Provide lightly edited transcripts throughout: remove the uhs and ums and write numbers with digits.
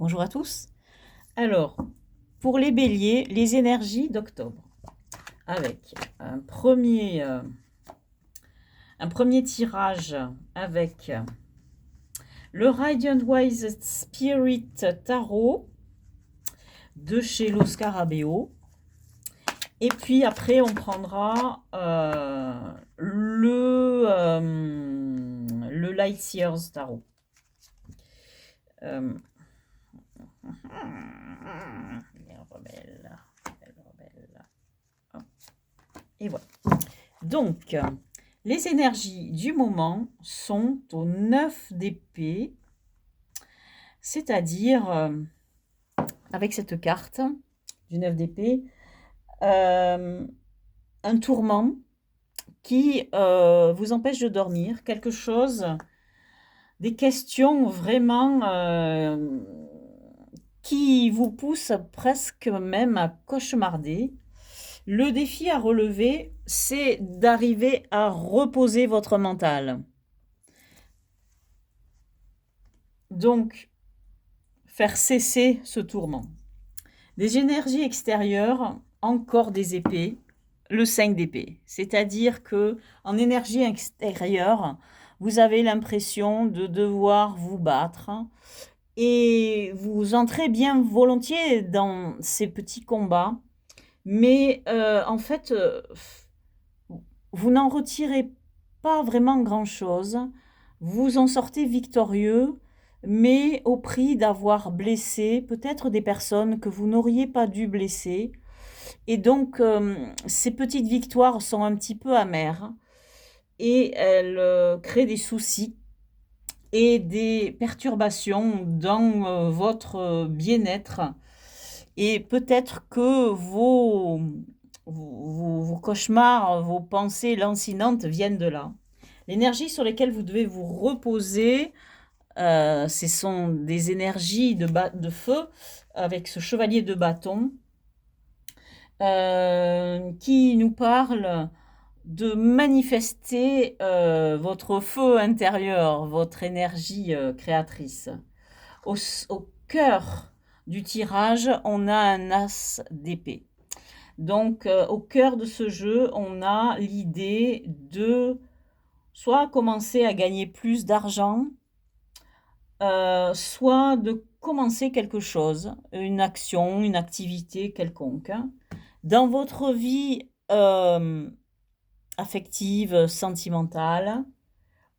Bonjour à tous. Alors, pour les béliers, les énergies d'octobre, avec un premier tirage avec le Radiant Wise Spirit Tarot de chez Los Scarabeo. Et puis après, on prendra le Lightseers Tarot. Les rebelles. Et voilà. Donc, les énergies du moment sont au 9 d'épée, c'est-à-dire, avec cette carte du 9 d'épée, un tourment qui vous empêche de dormir, quelque chose, des questions vraiment qui vous poussent presque même à cauchemarder. Le défi à relever, c'est d'arriver à reposer votre mental. Donc, faire cesser ce tourment. Des énergies extérieures, encore des épées, le 5 d'épée. C'est-à-dire que en énergie extérieure, vous avez l'impression de devoir vous battre et vous entrez bien volontiers dans ces petits combats, mais en fait, vous n'en retirez pas vraiment grand-chose. Vous en sortez victorieux, mais au prix d'avoir blessé peut-être des personnes que vous n'auriez pas dû blesser. Et donc, ces petites victoires sont un petit peu amères et elles créent des soucis et des perturbations dans votre bien-être. Et peut-être que vos cauchemars, vos pensées lancinantes viennent de là. L'énergie sur lesquelles vous devez vous reposer, ce sont des énergies de feu avec ce chevalier de bâton qui nous parle de manifester votre feu intérieur, votre énergie créatrice. Au cœur du tirage, on a un as d'épée. Donc, au cœur de ce jeu, on a l'idée de soit commencer à gagner plus d'argent, soit de commencer quelque chose, une action, une activité quelconque. Dans votre vie affective, sentimentale,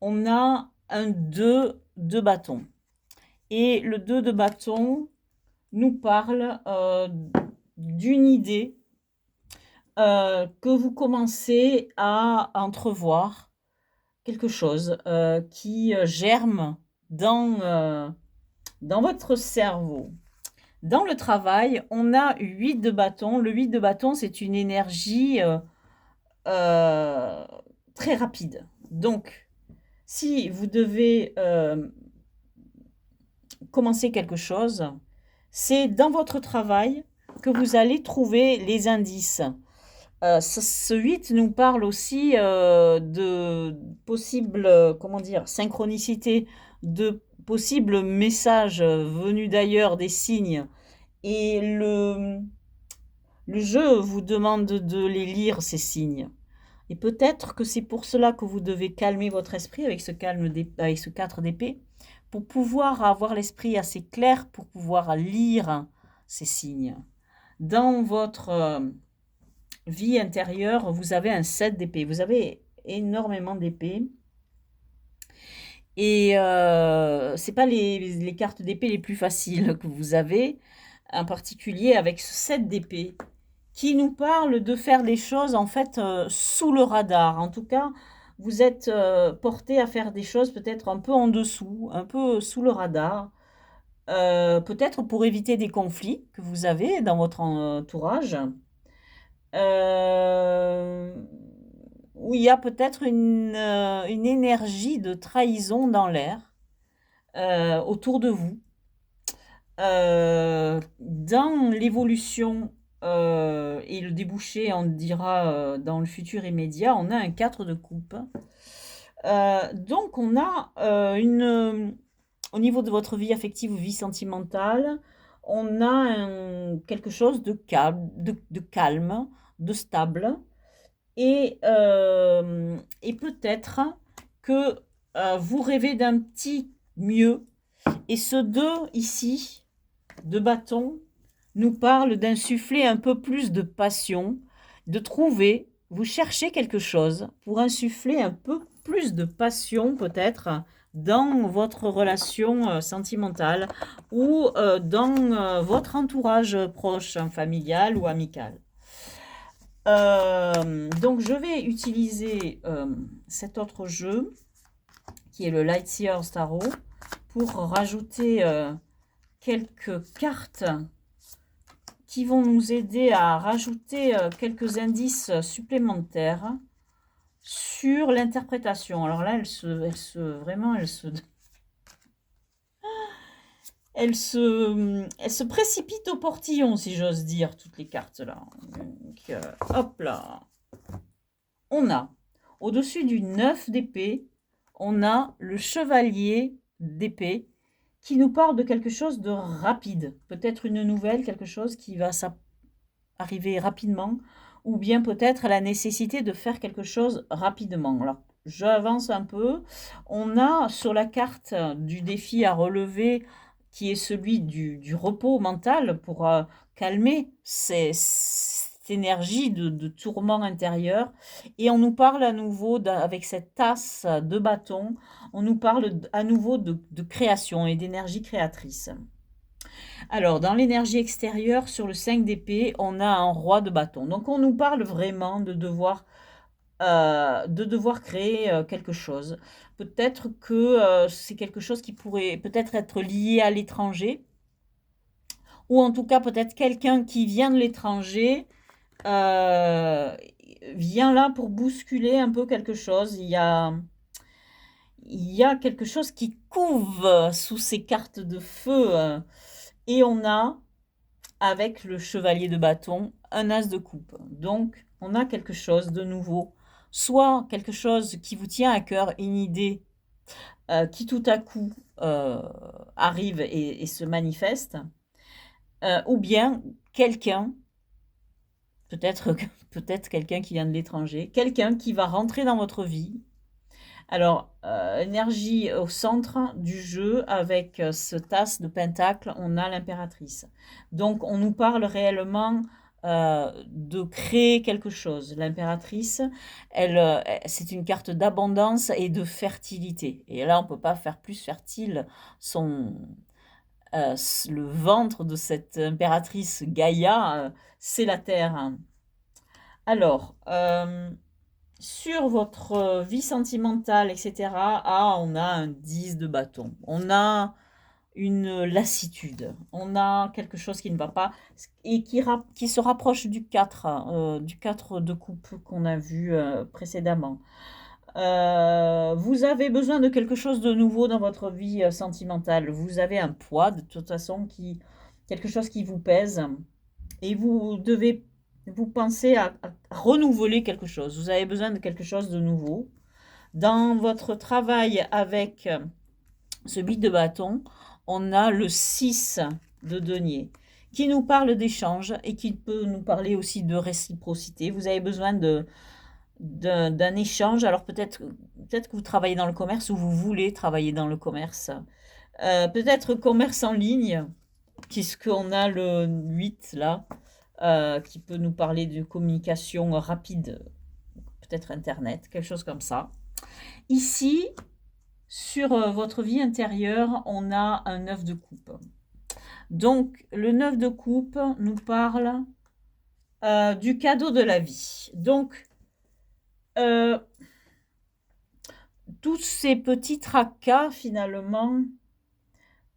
on a un 2 de bâton. Et le 2 de bâton nous parle d'une idée que vous commencez à entrevoir, quelque chose qui germe dans votre cerveau. Dans le travail, on a 8 de bâton. Le 8 de bâton, c'est une énergie très rapide. Donc, si vous devez commencer quelque chose, c'est dans votre travail que vous allez trouver les indices. Ce 8 nous parle aussi de possibles, synchronicité, de possibles messages venus d'ailleurs, des signes. Et le jeu vous demande de les lire, ces signes. Et peut-être que c'est pour cela que vous devez calmer votre esprit avec ce 4 d'épée, pour pouvoir avoir l'esprit assez clair, pour pouvoir lire ces signes. Dans votre vie intérieure, vous avez un 7 d'épée. Vous avez énormément d'épées. Et c'est pas les cartes d'épée les plus faciles que vous avez, en particulier avec ce 7 d'épée, qui nous parle de faire des choses en fait sous le radar. En tout cas, vous êtes porté à faire des choses peut-être un peu en dessous, un peu sous le radar, peut-être pour éviter des conflits que vous avez dans votre entourage. Où il y a peut-être une énergie de trahison dans l'air autour de vous. Dans l'évolution et le débouché, on dira dans le futur immédiat, on a un 4 de coupe. Donc on a au niveau de votre vie affective ou vie sentimentale, on a quelque chose de calme, de stable. Et peut-être que vous rêvez d'un petit mieux. Et ce 2 ici, de bâton, nous parle d'insuffler un peu plus de passion, de trouver, vous cherchez quelque chose pour insuffler un peu plus de passion peut-être dans votre relation sentimentale ou dans votre entourage proche, familial ou amical. Donc je vais utiliser cet autre jeu qui est le Lightyear Tarot pour rajouter quelques cartes qui vont nous aider à rajouter quelques indices supplémentaires sur l'interprétation. Alors là, elles se précipitent au portillon, si j'ose dire, toutes les cartes là. Donc, hop là. On a, au-dessus du 9 d'épée, on a le chevalier d'épée qui nous parle de quelque chose de rapide. Peut-être une nouvelle, quelque chose qui va arriver rapidement, ou bien peut-être la nécessité de faire quelque chose rapidement. Alors, j'avance un peu. On a sur la carte du défi à relever, qui est celui du repos mental pour calmer cette énergie de tourment intérieur. Et on nous parle à nouveau, avec cette tasse de bâton, on nous parle à nouveau de création et d'énergie créatrice. Alors, dans l'énergie extérieure, sur le 5 d'épée, on a un roi de bâton. Donc, on nous parle vraiment de devoir créer quelque chose. Peut-être que c'est quelque chose qui pourrait peut-être être lié à l'étranger, ou en tout cas peut-être quelqu'un qui vient de l'étranger vient là pour bousculer un peu quelque chose. Il y a quelque chose qui couve sous ces cartes de feu. Et on a, avec le chevalier de bâton, un as de coupe. Donc, on a quelque chose de nouveau. Soit quelque chose qui vous tient à cœur, une idée qui tout à coup arrive et se manifeste, ou bien quelqu'un, peut-être quelqu'un qui vient de l'étranger, quelqu'un qui va rentrer dans votre vie. Alors, énergie au centre du jeu, avec ce tasse de pentacle, on a l'impératrice. Donc, on nous parle réellement de créer quelque chose. L'impératrice, c'est une carte d'abondance et de fertilité. Et là, on ne peut pas faire plus fertile le ventre de cette impératrice Gaïa, c'est la terre. Alors, sur votre vie sentimentale, etc., on a un 10 de bâton. On a une lassitude. On a quelque chose qui ne va pas et qui se rapproche du 4 de coupe qu'on a vu précédemment. Vous avez besoin de quelque chose de nouveau dans votre vie sentimentale. Vous avez un poids, de toute façon, quelque chose qui vous pèse. Et vous pensez à renouveler quelque chose. Vous avez besoin de quelque chose de nouveau. Dans votre travail avec ce 8 de bâton, on a le 6 de denier qui nous parle d'échange et qui peut nous parler aussi de réciprocité. Vous avez besoin d'un échange. Alors peut-être que vous travaillez dans le commerce ou vous voulez travailler dans le commerce. Peut-être commerce en ligne, puisqu'on a le 8 là, qui peut nous parler de communication rapide, peut-être Internet, quelque chose comme ça. Ici, sur votre vie intérieure, on a un 9 de coupe. Donc, le 9 de coupe nous parle du cadeau de la vie. Donc, tous ces petits tracas, finalement,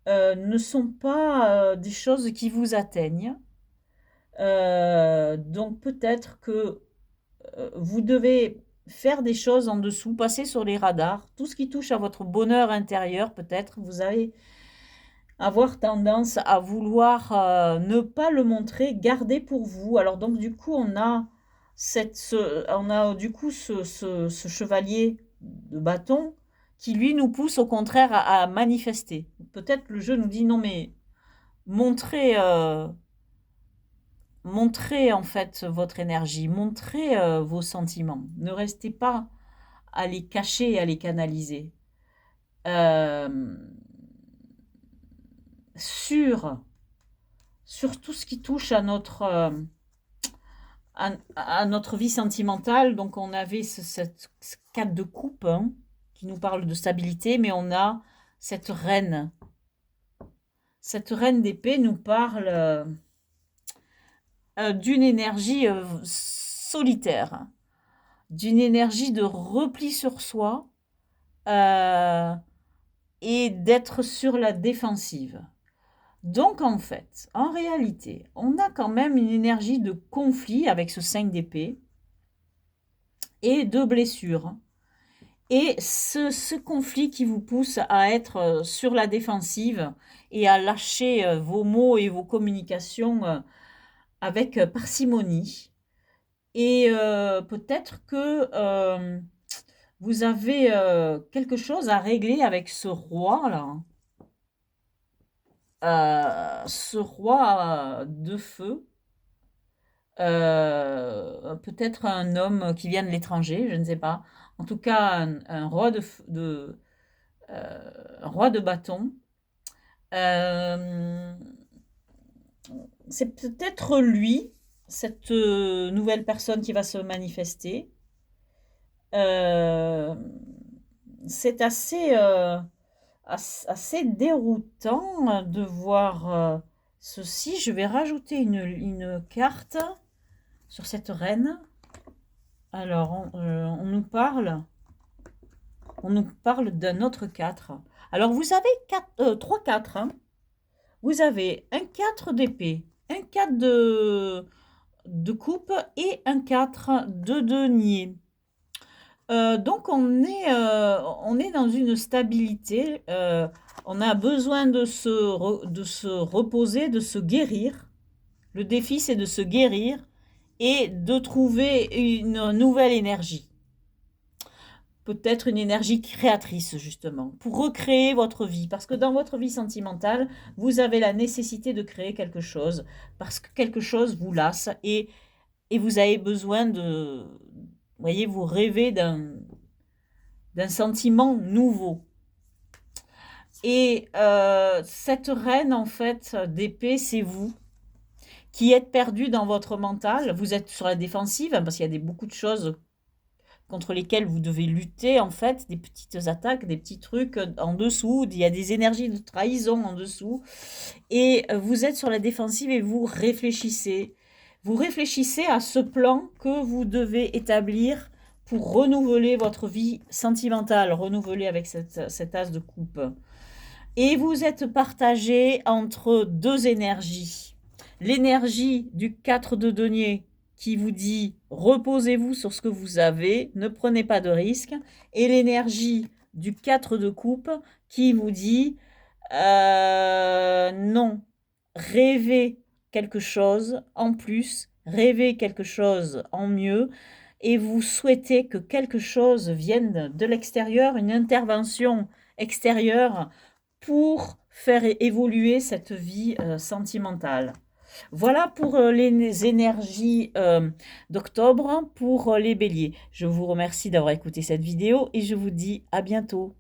ne sont pas des choses qui vous atteignent. Donc, peut-être que vous devez faire des choses en dessous, passer sur les radars. Tout ce qui touche à votre bonheur intérieur, peut-être, vous allez avoir tendance à vouloir ne pas le montrer, garder pour vous. Alors donc du coup, on a ce chevalier de bâton qui lui nous pousse au contraire à manifester. Peut-être le jeu nous dit non mais montrez, montrez en fait votre énergie, montrez vos sentiments. Ne restez pas à les cacher et à les canaliser. Euh, sur, sur tout ce qui touche à notre vie sentimentale, donc on avait ce 4 de coupe hein, qui nous parle de stabilité, mais on a cette reine. Cette reine d'épée nous parle d'une énergie solitaire, d'une énergie de repli sur soi et d'être sur la défensive. Donc en fait, en réalité, on a quand même une énergie de conflit avec ce 5 d'épée et de blessure. Et ce conflit qui vous pousse à être sur la défensive et à lâcher vos mots et vos communications avec parcimonie. Et peut-être que vous avez quelque chose à régler avec ce roi-là. Ce roi de feu. Peut-être un homme qui vient de l'étranger, je ne sais pas. En tout cas, un roi un roi de bâton. Euh, c'est peut-être lui, cette nouvelle personne qui va se manifester. Euh, c'est assez déroutant de voir ceci. Je vais rajouter une carte sur cette reine. Alors, on nous parle d'un autre 4. Alors, vous avez 3 4. Hein. Vous avez un 4 d'épée, un 4 de coupe et un 4 de denier. Donc, on est dans une stabilité. On a besoin de se reposer, de se guérir. Le défi, c'est de se guérir et de trouver une nouvelle énergie. Peut-être une énergie créatrice, justement, pour recréer votre vie. Parce que dans votre vie sentimentale, vous avez la nécessité de créer quelque chose, parce que quelque chose vous lasse et vous avez besoin de... Vous voyez, vous rêvez d'un sentiment nouveau. Et cette reine, en fait, d'épée, c'est vous qui êtes perdu dans votre mental. Vous êtes sur la défensive, hein, parce qu'il y a beaucoup de choses contre lesquelles vous devez lutter, en fait, des petites attaques, des petits trucs en dessous, il y a des énergies de trahison en dessous, et vous êtes sur la défensive et vous réfléchissez. Vous réfléchissez à ce plan que vous devez établir pour renouveler votre vie sentimentale, renouveler avec cet as de coupe. Et vous êtes partagé entre deux énergies. L'énergie du 4 de denier qui vous dit reposez-vous sur ce que vous avez, ne prenez pas de risques, et l'énergie du 4 de coupe qui vous dit non, rêvez quelque chose en plus, rêvez quelque chose en mieux, et vous souhaitez que quelque chose vienne de l'extérieur, une intervention extérieure pour faire évoluer cette vie sentimentale. Voilà pour les énergies d'octobre pour les béliers. Je vous remercie d'avoir écouté cette vidéo et je vous dis à bientôt.